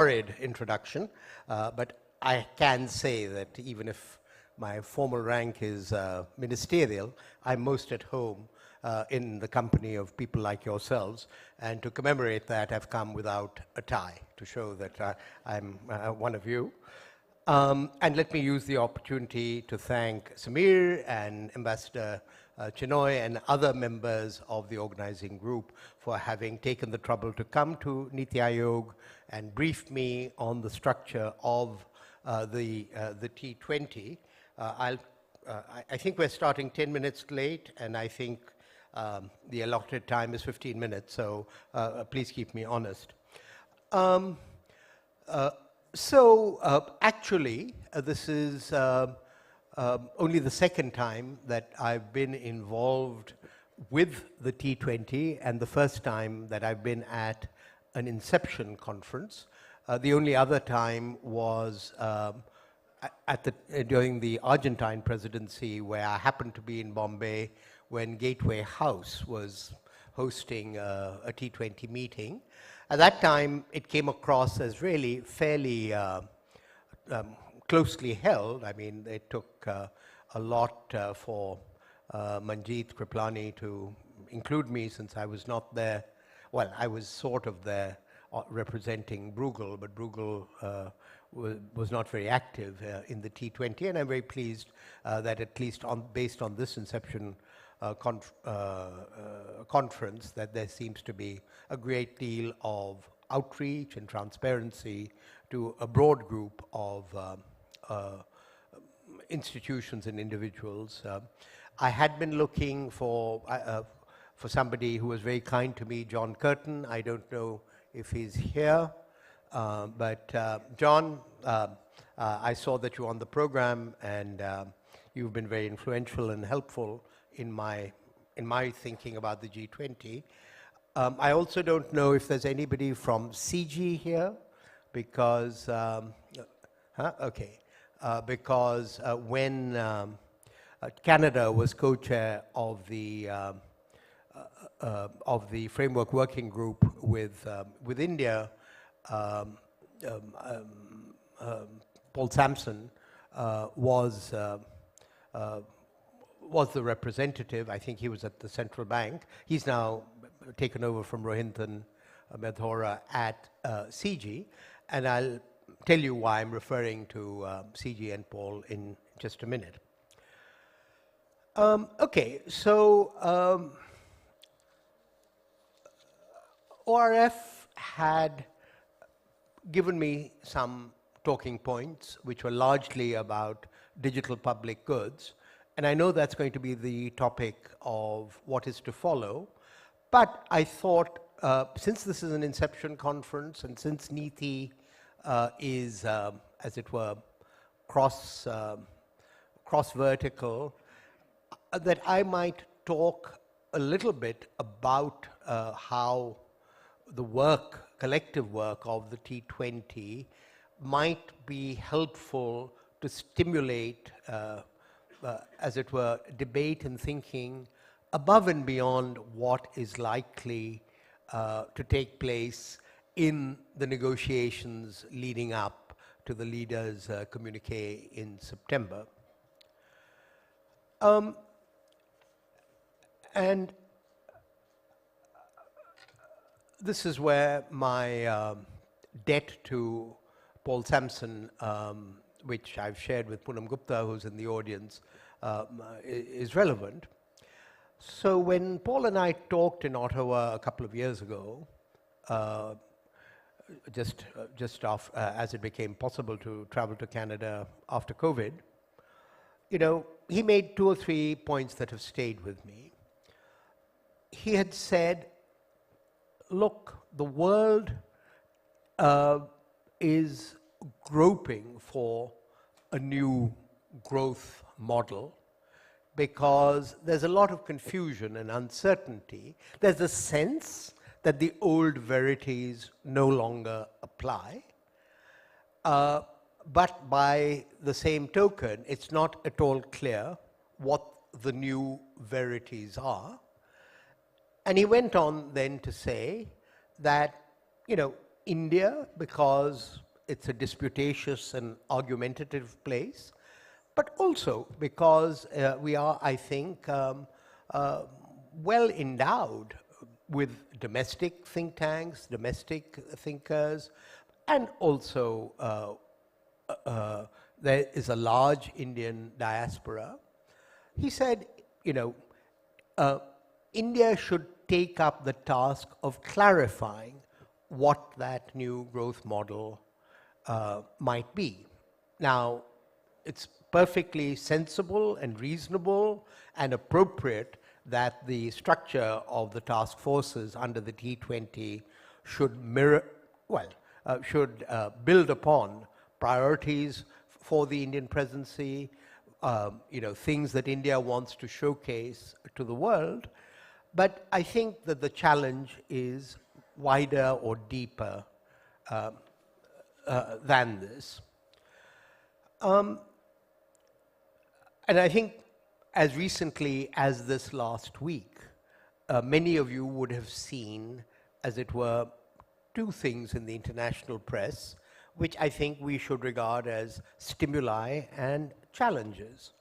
horrid introduction, but I can say that even if my formal rank is ministerial, I'm most at home in the company of people like yourselves, and to commemorate that, I've come without a tie to show that I'm one of you. And let me use the opportunity to thank Samir and Ambassador Chinoy and other members of the organizing group for having taken the trouble to come to Niti Aayog and brief me on the structure of the T20. I think we're starting 10 minutes late, and I think the allotted time is 15 minutes, so please keep me honest. Actually, this is only the second time that I've been involved with the T20 and the first time that I've been at an Inception conference. The only other time was during the Argentine presidency, where I happened to be in Bombay when Gateway House was hosting a T20 meeting. At that time, it came across as really fairly closely held. I mean, it took a lot for Manjeet Kriplani to include me, since I was not there. Well, I was sort of there representing Bruegel, but Bruegel was not very active in the T20, and I'm very pleased that at least based on this Inception conference, that there seems to be a great deal of outreach and transparency to a broad group of institutions and individuals. I had been looking for somebody who was very kind to me, John Curtin. I don't know if he's here, but John, I saw that you were on the program, and you've been very influential and helpful in my thinking about the G20. I also don't know if there's anybody from CG here, because when Canada was co-chair of the framework working group with India, Paul Sampson was the representative. I think he was at the central bank. He's now taken over from Rohinton Medhora at CG, and I'll tell you why I'm referring to CG and Paul in just a minute. Okay, so ORF had given me some talking points which were largely about digital public goods, and I know that's going to be the topic of what is to follow, but I thought since this is an Inception conference, and since Niti is, as it were, cross-vertical, that I might talk a little bit about how the collective work of the T20 might be helpful to stimulate, as it were, debate and thinking above and beyond what is likely to take place in the negotiations leading up to the leaders' communique in September. And this is where my debt to Paul Sampson, which I've shared with Poonam Gupta, who's in the audience, is relevant. So when Paul and I talked in Ottawa a couple of years ago, just after, as it became possible to travel to Canada after COVID, he made 2 or 3 points that have stayed with me. He had said, look, the world is groping for a new growth model because there's a lot of confusion and uncertainty. There's a sense that the old verities no longer apply. But by the same token, it's not at all clear what the new verities are. And he went on then to say that, India because it's a disputatious and argumentative place, but also because we are, I think, well endowed with domestic think tanks, domestic thinkers, and also there is a large Indian diaspora. He said, you know, India should take up the task of clarifying what that new growth model might be. Now, it's perfectly sensible and reasonable and appropriate that the structure of the task forces under the T20 should mirror, well, should build upon priorities for the Indian presidency, you know, things that India wants to showcase to the world. But I think that the challenge is wider or deeper than this. And I think as recently as this last week, many of you would have seen, as it were, two things in the international press, which I think we should regard as stimuli and challenges.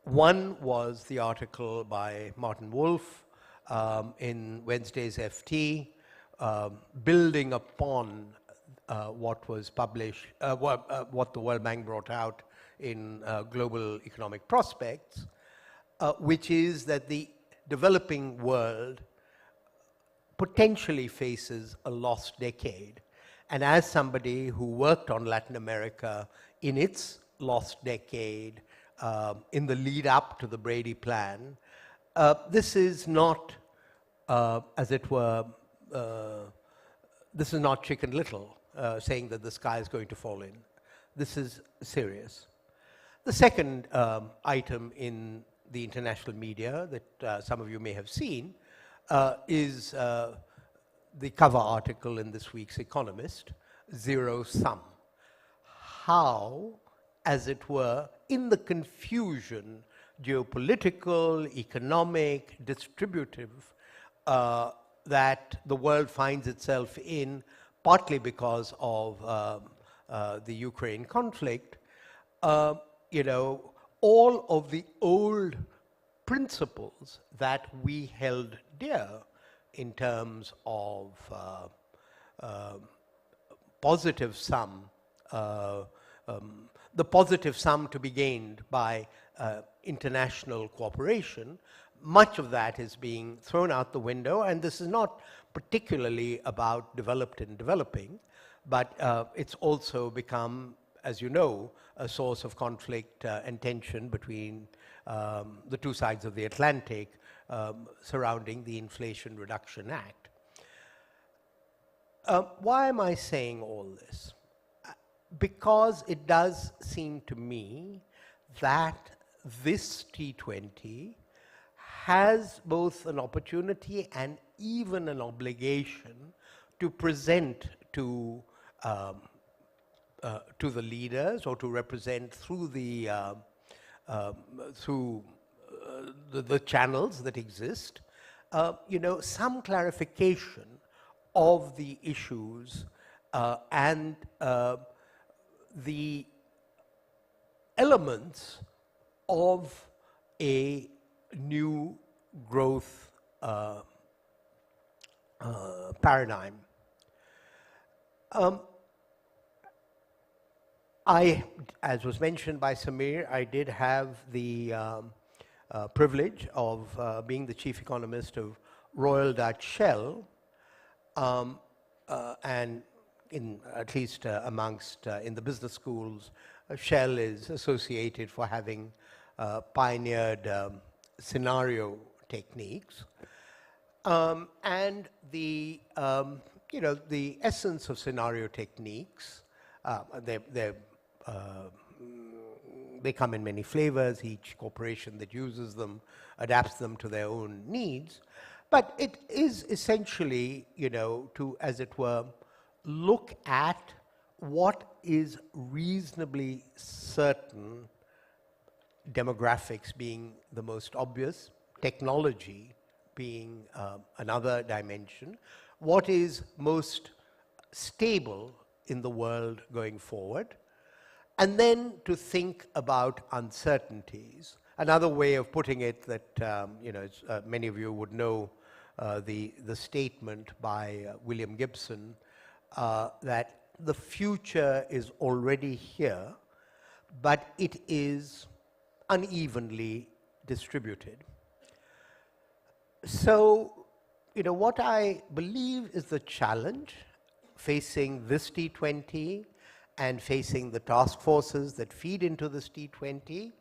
One was the article by Martin Wolf in Wednesday's FT, building upon what was published, what the World Bank brought out in Global Economic Prospects, which is that the developing world potentially faces a lost decade. And as somebody who worked on Latin America in its lost decade, in the lead up to the Bery plan, this is not, as it were, this is not Chicken Little, saying that the sky is going to fall in. This is serious. The second item in the international media that some of you may have seen is the cover article in this week's Economist, Zero Sum. How, as it were, in the confusion, geopolitical, economic, distributive, that the world finds itself in, partly because of the Ukraine conflict, you know, all of the old principles that we held dear in terms of positive sum, the positive sum to be gained by international cooperation, much of that is being thrown out the window, and this is not particularly about developed and developing, but it's also become, as you know, a source of conflict and tension between the two sides of the Atlantic surrounding the Inflation Reduction Act. Why am I saying all this? Because it does seem to me that this T20 has both an opportunity and even an obligation to present to the leaders, or to represent through the channels that exist, you know, some clarification of the issues and the elements of a new growth paradigm. As was mentioned by Samir, I did have the privilege of being the chief economist of Royal Dutch Shell, and in at least amongst in the business schools, Shell is associated for having pioneered scenario techniques, and the you know, the essence of scenario techniques. They come in many flavors. Each corporation that uses them adapts them to their own needs. But it is essentially, you know, to, as it were, look at what is reasonably certain, demographics being the most obvious, technology being another dimension, what is most stable in the world going forward, and then to think about uncertainties. Another way of putting it that, many of you would know the statement by William Gibson that the future is already here, but it is unevenly distributed. So, what I believe is the challenge facing this T20 and facing the task forces that feed into this T20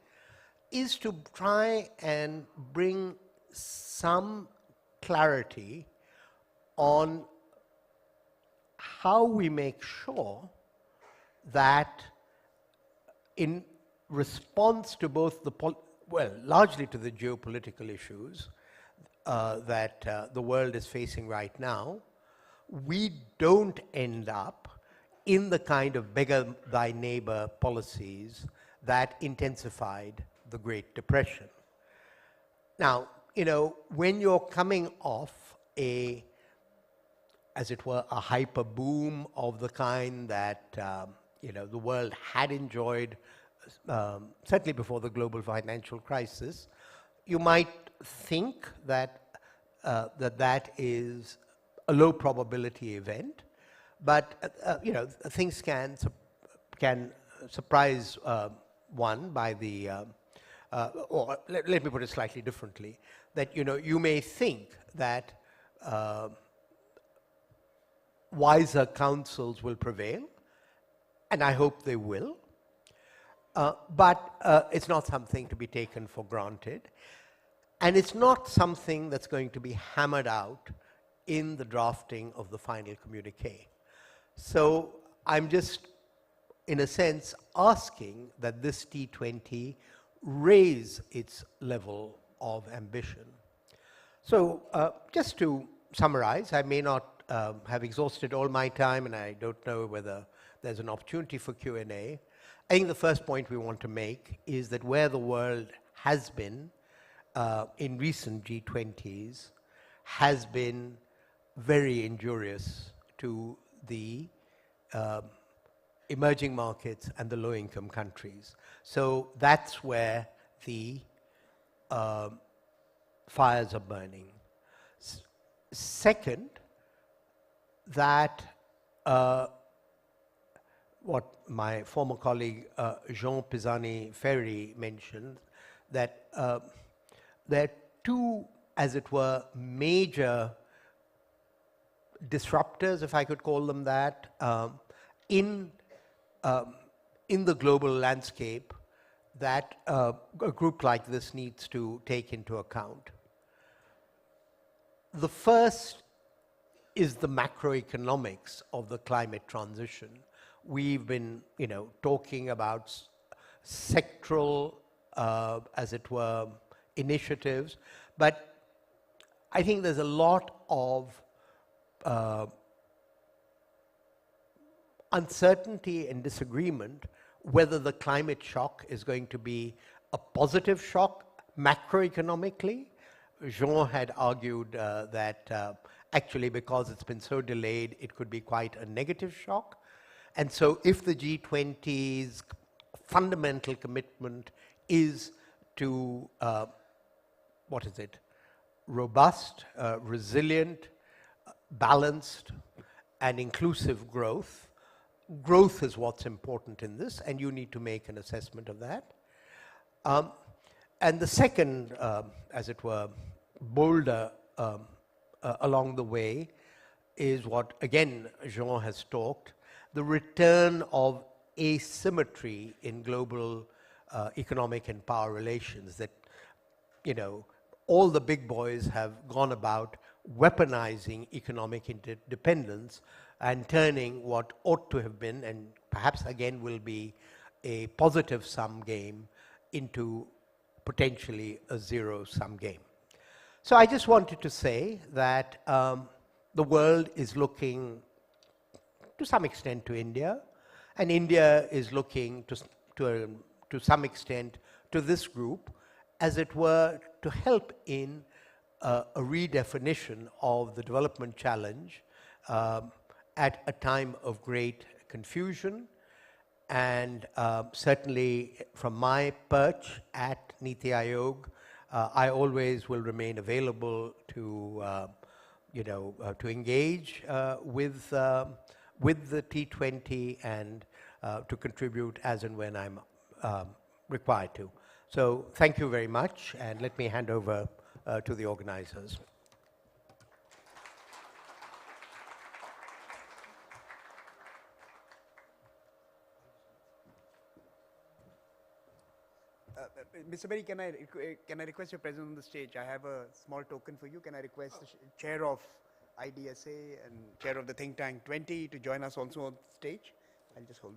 is to try and bring some clarity on how we make sure that in response to both largely to the geopolitical issues that the world is facing right now, we don't end up in the kind of beggar thy neighbor policies that intensified the Great Depression. Now, when you're coming off as it were, a hyper boom of the kind that, the world had enjoyed, certainly before the global financial crisis, you might think that that is a low probability event, but things can surprise one by the, or let me put it slightly differently, that you may think that wiser counsels will prevail, and I hope they will, but it's not something to be taken for granted, and it's not something that's going to be hammered out in the drafting of the final communique. So I'm just, in a sense, asking that this T20 raise its level of ambition. So just to summarize, I may not have exhausted all my time, and I don't know whether there's an opportunity for Q&A. I think the first point we want to make is that where the world has been in recent G20s has been very injurious to the emerging markets and the low-income countries. So that's where the fires are burning. Second, that what my former colleague Jean Pisani-Ferry mentioned, that there are two, as it were, major disruptors, if I could call them that, in the global landscape that a group like this needs to take into account. The first is the macroeconomics of the climate transition. We've been, talking about sectoral, as it were, initiatives, but I think there's a lot of uncertainty and disagreement whether the climate shock is going to be a positive shock macroeconomically. Jean had argued that actually, because it's been so delayed, it could be quite a negative shock. And so if the G20's fundamental commitment is to, robust, resilient, balanced, and inclusive growth, growth is what's important in this, and you need to make an assessment of that. And the second, as it were, boulder along the way is what, again, Jean has talked, the return of asymmetry in global economic and power relations, that, all the big boys have gone about weaponizing economic interdependence and turning what ought to have been, and perhaps again will be, a positive-sum game into potentially a zero-sum game. So I just wanted to say that the world is looking to some extent to India, and India is looking to some extent to this group, as it were, to help in a redefinition of the development challenge at a time of great confusion, and certainly from my perch at Niti Aayog, I always will remain available to, to engage with the T20 and to contribute as and when I'm required to. So thank you very much, and let me hand over to the organizers. Mr. Bery, can I request your presence on the stage? I have a small token for you. Can I request the chair of IDSA and chair of the Think Tank 20 to join us also on stage? I'll just hold it.